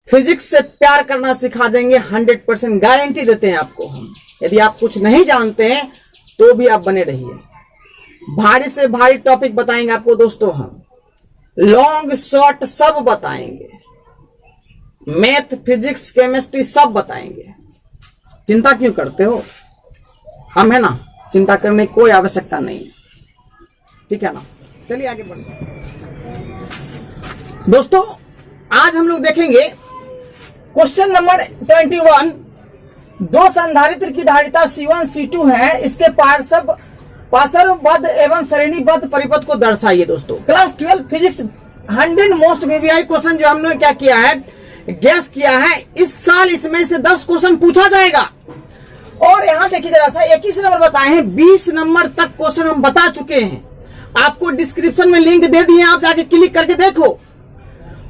Physics से प्यार करना सिखा देंगे, 100% गारंटी देते हैं आपको हम। यदि आप कुछ नहीं जानते हैं तो भी आप बने रहिए। भारी से भारी टॉपिक बताएंगे आपको दोस्तों हम, लॉन्ग शॉर्ट सब बताएंगे, मैथ फिजिक्स केमिस्ट्री सब बताएंगे। चिंता क्यों करते हो, हम है ना, चिंता करने की कोई आवश्यकता नहीं है, ठीक है ना। चलिए आगे बढ़ते दोस्तों। आज हम लोग देखेंगे क्वेश्चन नंबर 21। दो संधारित्र की धारिता C1 C2 है, इसके पार्श्वबद्ध एवं श्रेणीबद्ध परिपथ को दर्शाइए। दोस्तों class 12 physics 100 most VVI question जो हमने क्या किया है, गैस किया है, इस साल इसमें से 10 क्वेश्चन पूछा जाएगा। और यहां देखिए जरा सा, 21 नंबर बताए हैं, 20 नंबर तक क्वेश्चन हम बता चुके हैं। आपको डिस्क्रिप्शन में लिंक दे दिए, आप जाके क्लिक करके देखो।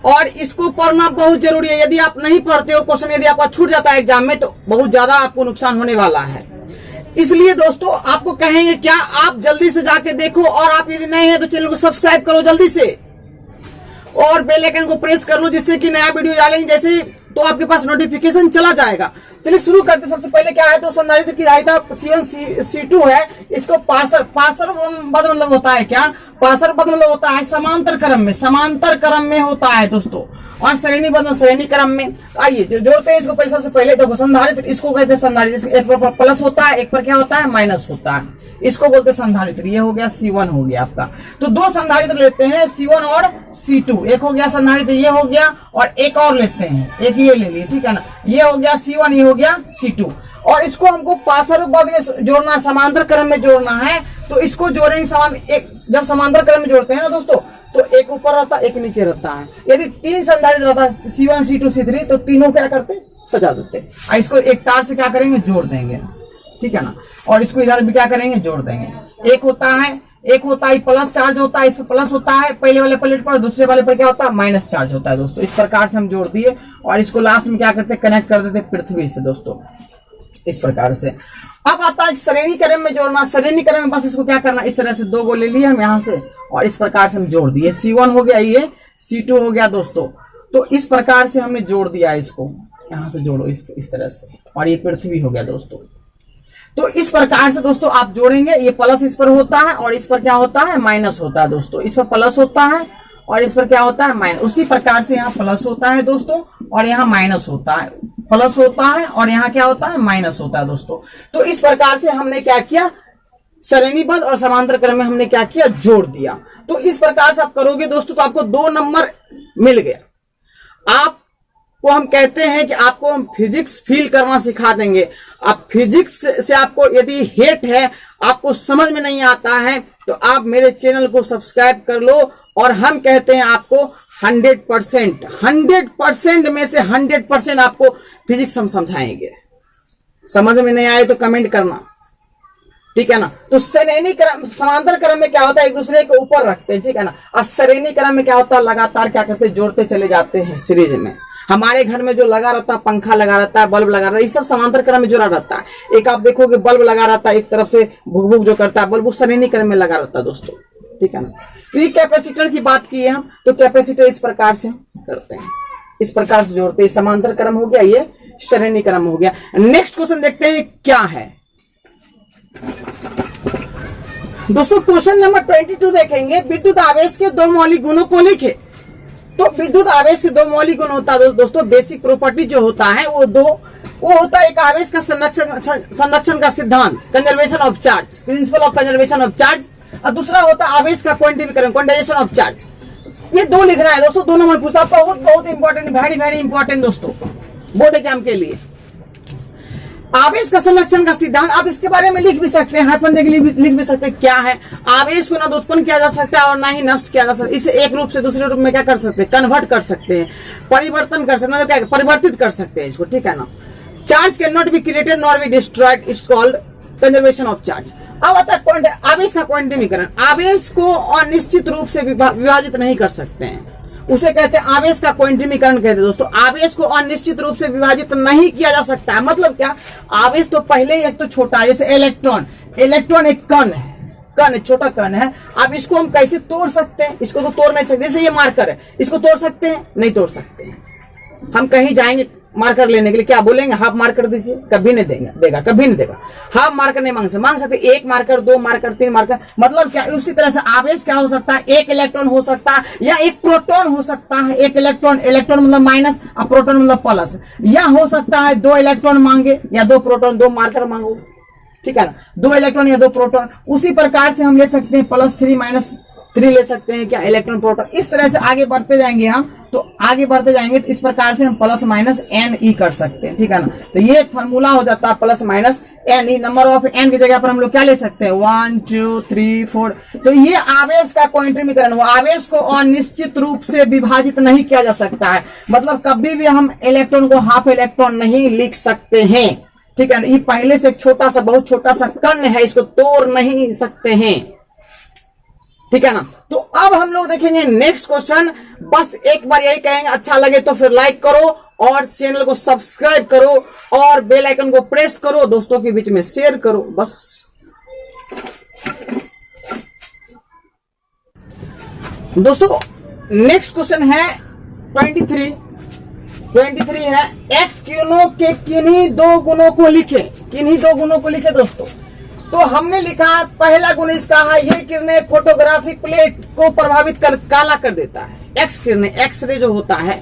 और इसको पढ़ना बहुत जरूरी है। यदि आप नहीं पढ़ते हो क्वेश्चन, यदि आपका छूट जाता है एग्जाम में, तो बहुत ज्यादा आपको नुकसान होने वाला है। इसलिए दोस्तों आपको कहेंगे क्या, आप जल्दी से जाके देखो, और आप यदि नए हैं तो चैनल को सब्सक्राइब करो जल्दी से, और बेल आइकन को प्रेस कर लो, जिससे कि नया वीडियो डालेंगे जैसे ही तो आपके पास नोटिफिकेशन चला जाएगा। चलिए शुरू करते। सबसे पहले क्या है, तो संधारित्र की धारिता C1 C2 है, इसको पार्श्वबद्ध मतलब होता है क्या, पार्श्वबद्ध मतलब होता है समांतर क्रम में होता है दोस्तों, और श्रेणीबद्ध श्रेणी क्रम में। आइए जो जोड़ते हैं इसको पहले। सबसे पहले देखो संधारित्र, इसको कहते हैं संधारित्र, एक पर प्लस होता है, एक पर क्या होता है, माइनस होता है, इसको बोलते हैं संधारित्र। ये हो गया C1 हो गया आपका। तो दो संधारित्र लेते हैं C1 और C2, एक हो गया संधारित्र, ये हो गया, और एक और लेते हैं, एक ये ले लिए, ठीक है ना। ये हो गया C1, ये हो गया C2, और इसको हमको पार्श्वबद्ध में जोड़ना, समांतर क्रम में जोड़ना है। तो इसको जोड़ेंगे एक, जब समांतर क्रम में जोड़ते हैं ना दोस्तों, तो एक ऊपर रहता है, एक नीचे रहता है। यदि 3 संधारित्र रहता है C1 C2 C3, तो तीनों क्या करते, सजा देते। इसको एक तार से क्या करेंगे, जोड़ देंगे, ठीक है ना। और इसको इधर भी क्या करेंगे, जोड़ देंगे। एक होता है प्लस चार्ज होता है, इस पर प्लस होता है पहले वाले प्लेट पर, दूसरे वाले पर क्या होता है, माइनस चार्ज होता है दोस्तों। इस प्रकार से हम जोड़ दिए, और इसको लास्ट में क्या करते, कनेक्ट कर देते पृथ्वी से दोस्तों, इस प्रकार से। अब आता है श्रेणी क्रम में जोड़ना। श्रेणी क्रम में बस इसको क्या करना, इस तरह से 2 को ले लिए हम यहाँ से, और इस प्रकार से हम जोड़ दिए। C1 हो गया, ये C2 हो गया दोस्तों। तो इस प्रकार से हमने जोड़ दिया, इसको यहाँ से जोड़ो इस तरह से, और ये पृथ्वी हो गया दोस्तों। तो इस प्रकार से दोस्तों आप जोड़ेंगे, ये प्लस इस पर होता है, और इस पर क्या होता है, माइनस होता है दोस्तों। इस पर प्लस होता है, और इस पर क्या होता है, माइनस। उसी प्रकार से यहाँ प्लस होता है दोस्तों, और यहाँ माइनस होता है, प्लस होता है, और यहाँ क्या होता है, माइनस होता है दोस्तों। तो इस प्रकार से हमने क्या किया, श्रेणीबद्ध और समांतर क्रम में हमने क्या किया, जोड़ दिया। तो इस प्रकार से आप करोगे दोस्तों, तो आपको 2 नंबर मिल गया। आपको हम कहते हैं कि आपको हम फिजिक्स फील करना सिखा देंगे। आप फिजिक्स से आपको यदि हेट है, आपको समझ में नहीं आता है, तो आप मेरे चैनल को सब्सक्राइब कर लो। और हम कहते हैं आपको 100% में से 100% आपको फिजिक्स हम समझाएंगे। समझ में नहीं आए तो कमेंट करना, ठीक है ना। तो श्रेणी क्रम, समांतर क्रम में क्या होता है, एक दूसरे को ऊपर रखते हैं, ठीक है ना। और श्रेणी क्रम में क्या होता है, लगातार क्या करते हैं, जोड़ते चले जाते हैं सीरीज में। हमारे घर में जो लगा रहता है, पंखा लगा रहता है, बल्ब लगा रहता है, ये सब समांतर क्रम में जुड़ा रहता है। एक आप देखोगे बल्ब लगा रहता है, एक तरफ से भुक भुक जो करता है बल्ब, वो श्रेणी क्रम में लगा रहता है दोस्तों, ठीक है ना। तो ये कैपेसिटर की बात की है हम, तो कैपेसिटर इस प्रकार से करते हैं, इस प्रकार से जोड़ते हैं। समांतर क्रम हो गया, ये श्रेणी क्रम हो गया। नेक्स्ट क्वेश्चन देखते हैं क्या है दोस्तों। क्वेश्चन नंबर 22 देखेंगे, विद्युत आवेश के 2 मौलिक गुणों को लिखे। तो विद्युत आवेश के 2 मौलिक गुण होता है दोस्तों। बेसिक प्रॉपर्टी जो होता है वो होता है, एक आवेश का संरक्षण का सिद्धांत, conservation of charge, principle of conservation of charge, और दूसरा होता है आवेश का क्वांटिफिकेशन, क्वांटाइजेशन ऑफ चार्ज। ये 2 लिखना है दोस्तों, 2 नंबर पूछता है, बहुत इंपॉर्टेंट, वेरी इंपॉर्टेंट दोस्तों बोर्ड एग्जाम के लिए। आवेश का संरक्षण का सिद्धांत, आप इसके बारे में लिख भी सकते हैं, हाइफन देके लिख भी सकते हैं। क्या है, आवेश को ना तो उत्पन्न किया जा सकता है और ना ही नष्ट किया जा सकता है। इसे एक रूप से दूसरे रूप में क्या कर सकते हैं, कन्वर्ट कर सकते हैं, परिवर्तन कर सकते हैं, क्या परिवर्तित कर सकते हैं इसको, ठीक है ना। Charge can not be created not be destroyed, it's called conservation of charge. अब आता है आवेश का क्वांटिफिकेशन। आवेश को अनिश्चित रूप से विभाजित नहीं कर सकते हैं, उसे कहते हैं आवेश का क्वांटिफिकेशन कहते हैं दोस्तों। आवेश को अनिश्चित रूप से विभाजित नहीं किया जा सकता है, मतलब क्या, आवेश तो पहले ही एक तो छोटा है, जैसे इलेक्ट्रॉन एक कण है, छोटा कण है। अब इसको हम कैसे तोड़ सकते हैं, इसको तो तोड़ नहीं सकते। जैसे ये मार्कर है, इसको तोड़ सकते हैं, नहीं तोड़ सकते हैं, हम कहीं जाएंगे मार्कर लेने के लिए, क्या बोलेंगे हाफ मार्कर दीजिए? कभी नहीं देगा, कभी नहीं देगा। हाफ मार्कर नहीं मांग सकते, 1 मार्कर, 2 मार्कर, 3 मार्कर। मतलब क्या? उसी तरह से आवेश क्या हो सकता है? 1 इलेक्ट्रॉन हो सकता है या 1 प्रोटॉन हो सकता है। 1 इलेक्ट्रॉन, इलेक्ट्रॉन मतलब माइनस और प्रोटॉन मतलब प्लस। या हो सकता है 2 इलेक्ट्रॉन मांगे या 2 प्रोटॉन, 2 मार्कर मांगो, ठीक है ना, 2 इलेक्ट्रॉन या 2 प्रोटॉन। उसी प्रकार से हम ले सकते हैं +3 -3 ले सकते हैं, क्या, इलेक्ट्रॉन प्रोटॉन। इस तरह से आगे बढ़ते जाएंगे हम, तो आगे बढ़ते जाएंगे तो इस प्रकार से हम ±NE कर सकते हैं, ठीक है ना। तो ये एक फार्मूला हो जाता है +-NE। नंबर ऑफ n की जगह पर हम लोग क्या ले सकते हैं? 1 2 3 4। तो ये आवेश का क्वांटमीकरण हुआ। आवेश को अनिश्चित रूप से विभाजित नहीं किया जा सकता है, मतलब कभी भी हम इलेक्ट्रॉन को हाफ इलेक्ट्रॉन नहीं लिख सकते हैं, ठीक है ना। ये पहले से एक छोटा सा, बहुत छोटा सा कण है, इसको तोड़ नहीं सकते हैं, ठीक है ना। तो अब हम लोग देखेंगे नेक्स्ट क्वेश्चन। बस एक बार यही कहेंगे, अच्छा लगे तो फिर लाइक करो और चैनल को सब्सक्राइब करो और बेल आइकन को प्रेस करो, दोस्तों के बीच में शेयर करो, बस। दोस्तों नेक्स्ट क्वेश्चन है 23 है, एक्स किरणों के किन्हीं 2 गुणों को लिखे। किन्हीं 2 गुणों को लिखे दोस्तों। तो हमने लिखा पहला गुण इसका है, ये किरणें फोटोग्राफिक प्लेट को प्रभावित कर काला कर देता है। एक्स किरणें, एक्सरे जो होता है,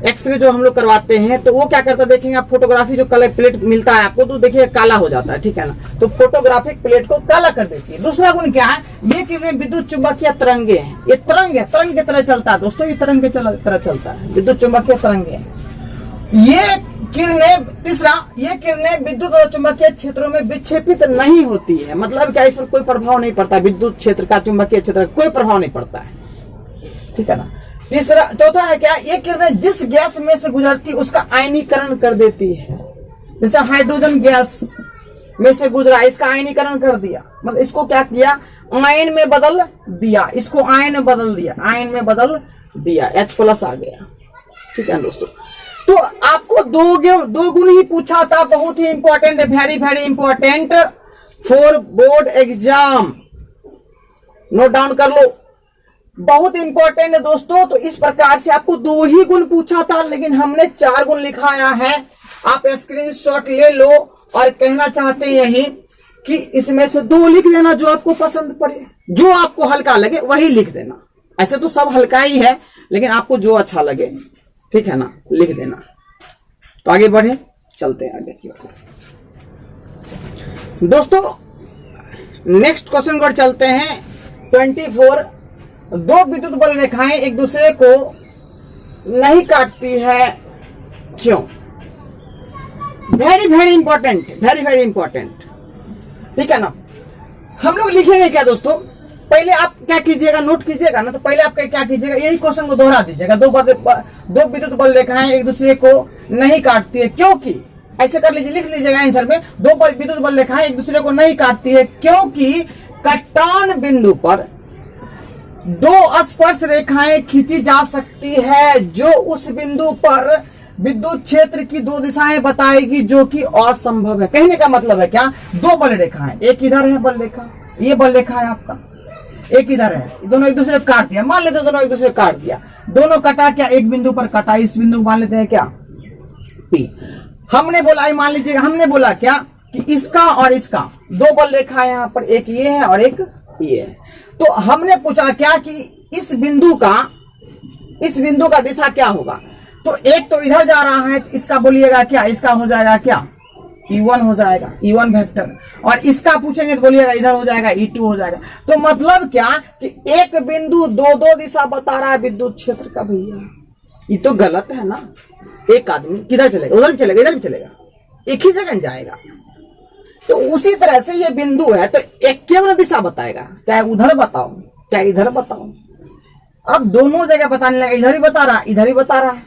एक्सरे जो हम लोग करवाते हैं तो वो क्या करता है, देखेंगे आप, फोटोग्राफी जो कलर प्लेट मिलता है आपको तो देखिए काला हो जाता है, ठीक है ना। तो फोटोग्राफिक प्लेट को काला कर देती है। दूसरा गुण क्या है, ये किरणें विद्युत चुंबकीय तरंगे हैं। ये तरंग है, तरंग की तरह चलता है दोस्तों, ये तरंग की तरह चलता है, विद्युत चुंबकीय तरंगे है ये किरणें। तीसरा, ये किरणें विद्युत और चुंबकीय क्षेत्रों में विक्षेपित नहीं होती है, मतलब क्या, इस पर कोई प्रभाव नहीं पड़ता, विद्युत क्षेत्र का, चुंबकीय क्षेत्र का कोई प्रभाव नहीं पड़ता है, ठीक है ना। तीसरा, चौथा है क्या, ये किरणें जिस गैस में से गुजरती उसका आयनीकरण कर देती है। जैसे हाइड्रोजन गैस में से गुजरा, इसका आयनीकरण कर दिया, मतलब इसको क्या किया, आयन में बदल दिया, इसको आयन में बदल दिया, आयन में बदल दिया, H+ आ गया, ठीक है दोस्तों। तो आपको 2 गुण ही पूछा था, बहुत ही इंपॉर्टेंट है, very important for board exam, note down कर लो, बहुत इंपॉर्टेंट है दोस्तों। तो इस प्रकार से आपको 2 ही गुण पूछा था, लेकिन हमने 4 गुण लिखाया है। आप स्क्रीनशॉट ले लो और कहना चाहते हैं यही कि इसमें से 2 लिख देना जो आपको पसंद पड़े, जो आपको हल्का लगे वही लिख देना। ऐसे तो सब हल्का ही है, लेकिन आपको जो अच्छा लगे, ठीक है ना, लिख देना। तो आगे बढ़े, चलते हैं आगे की ओर दोस्तों। नेक्स्ट क्वेश्चन पर चलते हैं 24। 2 विद्युत बल रेखाएं एक दूसरे को नहीं काटती है, क्यों? वेरी इंपॉर्टेंट, ठीक है ना। हम लोग लिखेंगे क्या दोस्तों, पहले आप क्या कीजिएगा, नोट कीजिएगा ना। तो पहले आप क्या कीजिएगा, यही क्वेश्चन को दोहरा दीजिएगा। 2 विद्युत बल रेखाएं एक दूसरे को नहीं काटती है, क्योंकि, ऐसे कर लीजिए, लिख लीजिएगा आंसर में, 2 विद्युत बल रेखाएं एक दूसरे को नहीं काटती है क्योंकि कटान बिंदु पर 2 स्पर्श रेखाएं खींची जा सकती है, जो उस बिंदु पर विद्युत क्षेत्र की 2 दिशाएं बताएगी, जो कि असंभव है। कहने का मतलब है क्या, 2 बल रेखाएं, एक इधर है बल रेखा, ये बल रेखा है आपका, एक इधर है, दोनों एक दूसरे को काट दिया, मान लेते दोनों एक दूसरे को काट दिया, दोनों कटा क्या, एक बिंदु पर कटा, इस बिंदु को मान लेते हैं क्या, P। हमने बोला, मान लीजिएगा, हमने बोला क्या कि इसका और इसका 2 बल रेखा है, यहाँ पर एक ये है और एक ये है। तो हमने पूछा क्या कि इस बिंदु का दिशा क्या होगा। तो एक तो इधर जा रहा है, इसका बोलिएगा क्या, इसका हो जाएगा क्या, E1 हो जाएगा, E1 वेक्टर। और इसका पूछेंगे तो बोलिएगा इधर हो जाएगा, E2 हो जाएगा। तो मतलब क्या कि एक बिंदु 2 दिशा बता रहा है विद्युत क्षेत्र का, भैया ये तो गलत है ना। एक आदमी किधर चलेगा, उधर भी चलेगा, इधर भी चलेगा, एक ही जगह जाएगा। तो उसी तरह से ये बिंदु है, तो एक केवल दिशा बताएगा, चाहे उधर बताओ चाहे इधर बताओ। अब दोनों जगह बताने लगा, इधर ही बता रहा है, इधर ही बता रहा है,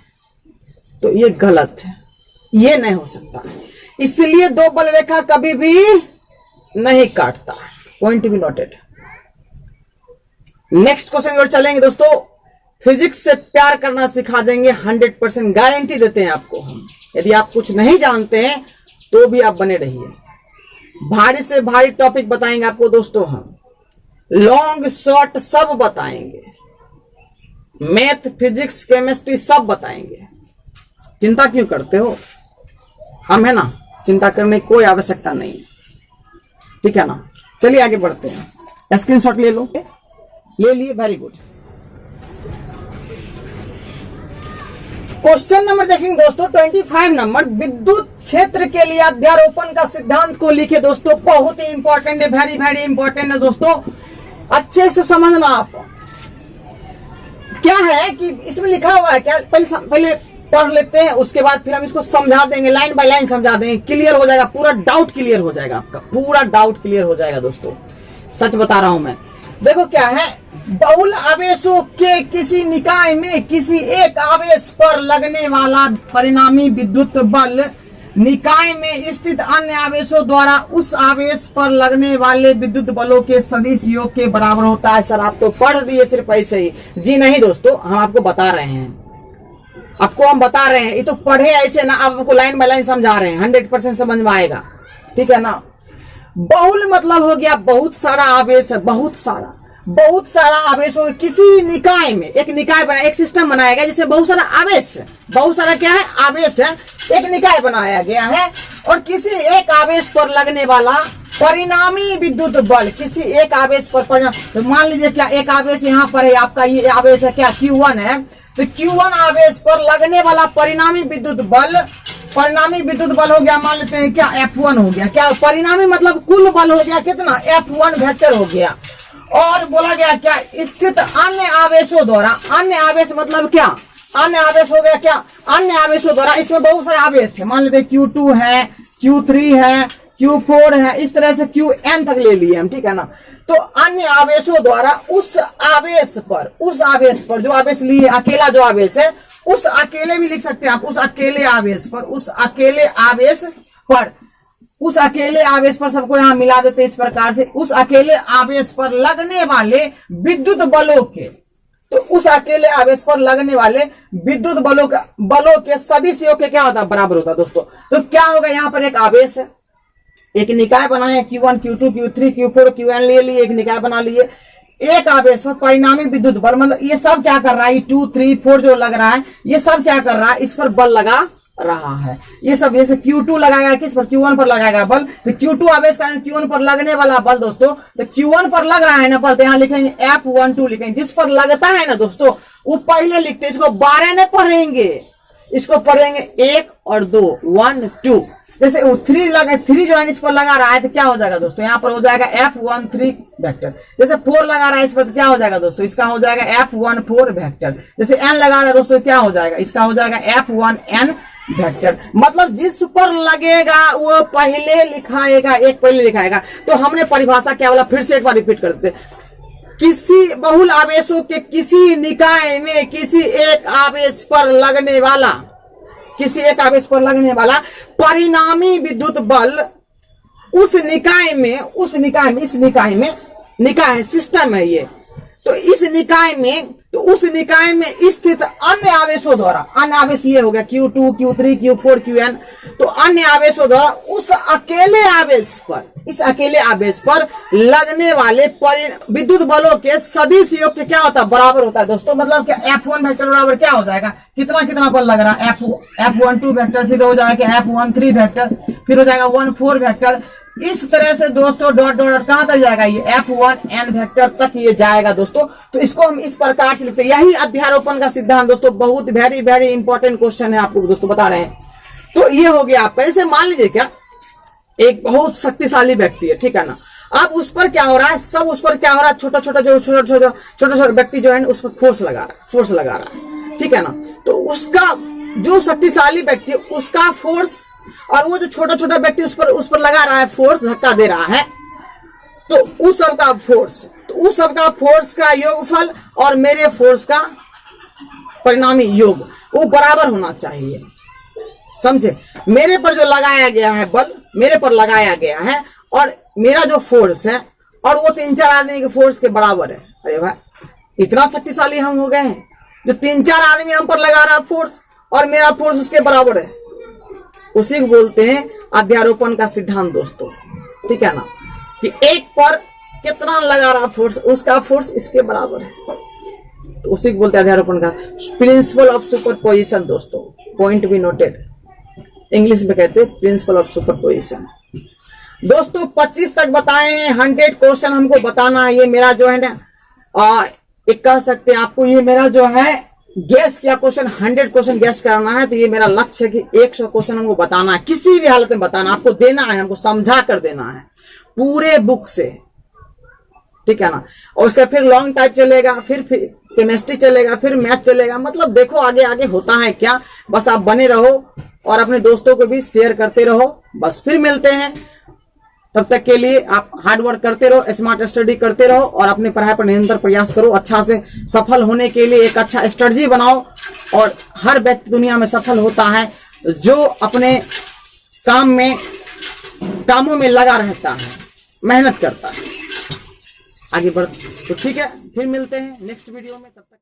तो ये गलत है, ये नहीं हो सकता। इसलिए 2 बल रेखा कभी भी नहीं काटता। Point be noted. Next question की ओर चलेंगे दोस्तों। फिजिक्स से प्यार करना सिखा देंगे, 100% गारंटी देते हैं आपको हम। यदि आप कुछ नहीं जानते हैं तो भी आप बने रहिए। भारी से भारी टॉपिक बताएंगे आपको दोस्तों हम, लॉन्ग शॉर्ट सब बताएंगे, मैथ फिजिक्स केमिस्ट्री सब बताएंगे। चिंता क्यों करते हो? हम है ना, चिंता करने की कोई आवश्यकता नहीं है, ठीक है ना। चलिए आगे बढ़ते हैं। स्क्रीनशॉट ले लो, ले लिए, वेरी गुड। क्वेश्चन नंबर देखेंगे दोस्तों 25 नंबर, विद्युत क्षेत्र के लिए अध्यारोपण का सिद्धांत को लिखे दोस्तों। बहुत ही इंपॉर्टेंट है, वेरी वेरी इंपॉर्टेंट है दोस्तों, अच्छे से समझना आप। क्या है कि इसमें लिखा हुआ है क्या, पहले पढ़ लेते हैं, उसके बाद फिर हम इसको समझा देंगे, लाइन बाय लाइन समझा देंगे, क्लियर हो जाएगा, पूरा डाउट क्लियर हो जाएगा आपका, पूरा डाउट क्लियर हो जाएगा दोस्तों, सच बता रहा हूं मैं। देखो क्या है, बहुल आवेशों के किसी निकाय में किसी एक आवेश पर लगने वाला परिणामी विद्युत बल निकाय में स्थित अन्य आवेशों द्वारा उस आवेश पर लगने वाले विद्युत बलों के सदिश योग के बराबर होता है। सर आप तो पढ़ दिए सिर्फ ऐसे ही? जी नहीं दोस्तों, हम आपको बता रहे हैं, आपको हम बता रहे हैं, ये तो पढ़े ऐसे ना, आप आपको लाइन बाय लाइन समझा रहे हैं, 100% समझ में आएगा, ठीक है ना। बहुल मतलब हो गया बहुत सारा आवेश है, बहुत सारा आवेश हो किसी निकाय में, एक निकाय बनाया, एक सिस्टम बनाया गया जिससे बहुत सारा आवेश है, बहुत सारा क्या है, आवेश है, एक निकाय बनाया गया है, और किसी एक आवेश पर लगने वाला परिणामी विद्युत बल, किसी एक आवेश पर परिणाम, तो मान लीजिए क्या एक आवेश यहाँ पर है, आपका ये आवेश है क्या, Q1 है, तो Q1 आवेश पर लगने वाला परिणामी विद्युत बल हो गया, मान लेते हैं क्या, F1 हो गया। क्या परिणामी मतलब कुल बल हो गया कितना, F1 वेक्टर हो गया। और बोला गया क्या, स्थित अन्य आवेशों द्वारा, अन्य आवेश मतलब क्या, अन्य आवेश हो गया क्या, अन्य आवेशों द्वारा, इसमें बहुत सारे आवेश है, मान लेते हैं Q2 है, Q3 है, Q4 है, इस तरह से Qn तक ले लिए हम, ठीक है ना। तो अन्य आवेशों द्वारा उस आवेश पर जो आवेश लिए, अकेला जो आवेश है, उस अकेले भी लिख सकते हैं आप, उस अकेले आवेश पर सबको यहां मिला देते इस प्रकार से, उस अकेले आवेश पर लगने वाले विद्युत बलों के, तो उस अकेले आवेश पर लगने वाले विद्युत बलों के सदिश योग के क्या होता है, बराबर होता है दोस्तों। तो क्या होगा, यहां पर एक आवेश है, एक निकाय बनाए, Q1 Q2 Q3 Q4 Qn ले लिए, एक निकाय बना लिए, एक आवेश पर परिणामी विद्युत बल, मतलब ये सब क्या कर रहा है, 2 3 4 जो लग रहा है, ये सब क्या कर रहा है, इस पर बल लगा रहा है। ये सब जैसे Q2 लगाएगा किस पर, Q1 पर लगाएगा बल, तो Q2 आवेश का Q1 पर लगने वाला बल दोस्तों, तो Q1 पर लग रहा है ना बल, तो यहाँ लिखेंगे F12 लिखेंगे, जिस पर लगता है ना दोस्तों वो पहले लिखते हैं, इसको 12 ने पढ़ेंगे, इसको पढ़ेंगे 1 और 2 1 2, जैसे 3 जो है इस पर लगा रहा है तो क्या हो जाएगा दोस्तों, यहाँ पर हो जाएगा F13 वेक्टर। जैसे 4 लगा रहा है इस पर तो क्या हो जाएगा दोस्तों, इसका हो जाएगा F14 वेक्टर। जैसे n लगा रहा है दोस्तों क्या हो जाएगा, इसका हो जाएगा F1n वेक्टर। मतलब जिस पर लगेगा वो पहले लिखाएगा, एक पहले लिखाएगा। तो हमने परिभाषा क्या बोला, फिर से एक बार रिपीट कर देते, किसी बहुल आवेशों के किसी निकाय में किसी एक आवेश पर लगने वाला परिणामी विद्युत बल उस निकाय में निकाय सिस्टम है ये, तो इस निकाय में, तो उस निकाय में स्थित अन्य आवेशों द्वारा, अन्य आवेश ये हो गया Q2 Q3 Q4 Qn, तो अन्य आवेशों द्वारा उस अकेले आवेश पर, इस अकेले आवेश पर लगने वाले विद्युत बलों के सदिश योग के क्या होता है, बराबर होता है दोस्तों। मतलब क्या F1 वेक्टर बराबर क्या हो जाएगा, कितना बल लग रहा है, F12 वेक्टर, फिर हो जाएगा F13 वेक्टर, फिर हो जाएगा 14 वेक्टर, इस तरह से दोस्तों डॉट कहां तक जाएगा, ये F1n वेक्टर तक ये जाएगा दोस्तों। तो इसको हम इस प्रकार से लिखते हैं, यही अध्यारोपण का सिद्धांत दोस्तों, बहुत वेरी वेरी इंपॉर्टेंट क्वेश्चन है, आपको दोस्तों बता रहे हैं। तो ये हो गया आपका। जैसे मान लीजिए क्या, एक बहुत शक्तिशाली व्यक्ति है, ठीक है ना, अब उस पर क्या हो रहा है, सब उस पर क्या हो रहा है, छोटा व्यक्ति जो है उस पर फोर्स लगा रहा है, ठीक है ना। तो उसका जो शक्तिशाली व्यक्ति है उसका फोर्स, और वो जो छोटा व्यक्ति उस पर लगा रहा है फोर्स, धक्का दे रहा है, तो उस सबका फोर्स का योगफल और मेरे फोर्स का परिणामी योग वो बराबर होना चाहिए, समझे। मेरे पर जो लगाया गया है बल, मेरे पर लगाया गया है, और मेरा जो फोर्स है और वो 3-4 आदमी के फोर्स के बराबर है। अरे भाई इतना शक्तिशाली हम हो गए हैं, जो 3-4 आदमी हम पर लगा रहा फोर्स और मेरा फोर्स उसके बराबर है। उसी को बोलते हैं अध्यारोपण का सिद्धांत दोस्तों, ठीक है ना, कि एक पर कितना लगा रहा फोर्स, उसका फोर्स इसके बराबर है। तो उसी को बोलते हैं अध्यारोपण का प्रिंसिपल ऑफ सुपरपोजिशन दोस्तों। पॉइंट बी नोटेड, इंग्लिश में कहते हैं प्रिंसिपल ऑफ सुपरपोजिशन। दोस्तों 25 तक बताए हैं, 100 क्वेश्चन हमको बताना है। ये मेरा जो है ना एक कह सकते हैं आपको, ये मेरा जो है गैस किया क्वेश्चन 100 क्वेश्चन गैस करना है, तो ये मेरा लक्ष्य है कि 100 क्वेश्चन हमको बताना है, किसी भी हालत में बताना, आपको देना है, हमको समझा कर देना है पूरे बुक से, ठीक है ना। और उसका फिर लॉन्ग टाइप चलेगा, फिर केमिस्ट्री चलेगा, फिर मैथ चलेगा। मतलब देखो आगे आगे होता है क्या, बस आप बने रहो और अपने दोस्तों को भी शेयर करते रहो। बस फिर मिलते हैं, तब तक के लिए आप हार्ड वर्क करते रहो, स्मार्ट स्टडी करते रहो और अपनी पढ़ाई पर निरंतर प्रयास करो। अच्छा से सफल होने के लिए एक अच्छा स्ट्रेटजी बनाओ। और हर व्यक्ति दुनिया में सफल होता है जो अपने कामों में लगा रहता है, मेहनत करता है, आगे बढ़। तो ठीक है, फिर मिलते हैं नेक्स्ट वीडियो में, तब तक।